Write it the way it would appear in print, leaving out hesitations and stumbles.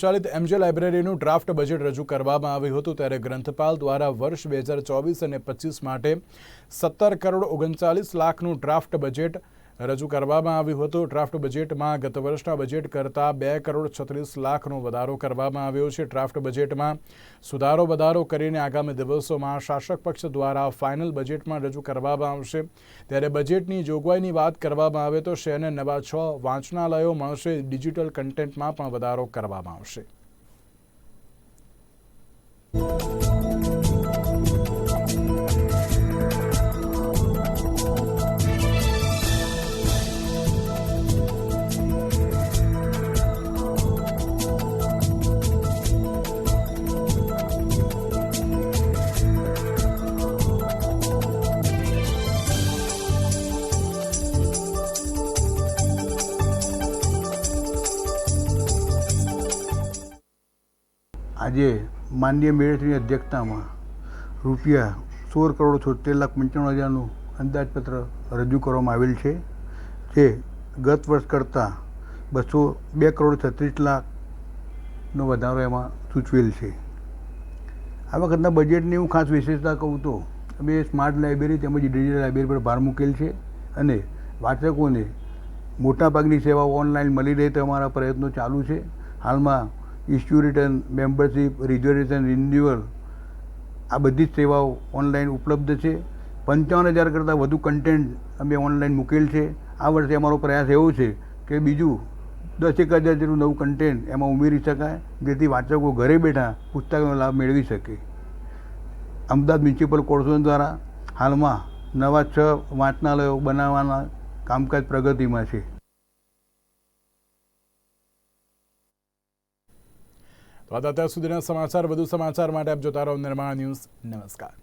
ચાલિત એમજે લાઇબ્રેરીનું draft budget રજૂ કરવામાં આવ્યું હતું ત્યારે ગ્રંથપાલ દ્વારા વર્ષ 2024 અને 25 માટે 17 કરોડ 39 લાખનું ડ્રાફ્ટ બજેટ રજૂ કરવામાં આવ્યું હતું। ડ્રાફ્ટ બજેટમાં ગત વર્ષના બજેટ કરતાં 2 કરોડ 36 લાખનો વધારો કરવામાં આવ્યો છે। ડ્રાફ્ટ બજેટમાં વધારો કરીને આગામી દિવસોમાં શાસક પક્ષ દ્વારા ફાઇનલ બજેટમાં રજૂ કરવામાં આવશે। ત્યારે બજેટની જોગવાઈની વાત કરવામાં આવે તો શહેરને નવા 6 વાંચનાલયો મળશે। ડિજિટલ કન્ટેન્ટમાં પણ વધારો કરવામાં આવશે। આજે માનનીય મેયરની અધ્યક્ષતામાં રૂપિયા 16 કરોડ 76,95,000નું અંદાજપત્ર રજૂ કરવામાં આવેલ છે, જે ગત વર્ષ કરતાં 202 કરોડ 36 લાખનો વધારો એમાં સૂચવેલ છે। આ વખતના બજેટની હું ખાસ વિશેષતા કહું તો અમે સ્માર્ટ લાઇબ્રેરી તેમજ ડિજિટલ લાઇબ્રેરી પર ભાર મૂકેલ છે અને વાચકોને મોટાભાગની સેવાઓ ઓનલાઈન મળી રહે તો અમારા પ્રયત્નો ચાલુ છે। હાલમાં issue return, membership, reservation, renewal આ બધી જ સેવાઓ ઓનલાઈન ઉપલબ્ધ છે। 55,000 કરતાં વધુ કન્ટેન્ટ અમે ઓનલાઈન મૂકેલ છે। આ વર્ષે અમારો પ્રયાસ એવો છે કે બીજું 10,000 જેટલું નવું કન્ટેન્ટ એમાં ઉમેરી શકાય, જેથી વાચકો ઘરે બેઠા પુસ્તકોનો લાભ મેળવી શકે। અમદાવાદ મ્યુનિસિપલ કોર્પોરેશન દ્વારા હાલમાં નવા 6 વાંચનાલયો બનાવવાના કામકાજ પ્રગતિમાં છે। તો અત્યાર સુધીના સમાચાર, વધુ સમાચાર માટે આપ જોતા રહો નિર્માણ ન્યૂઝ। નમસ્કાર।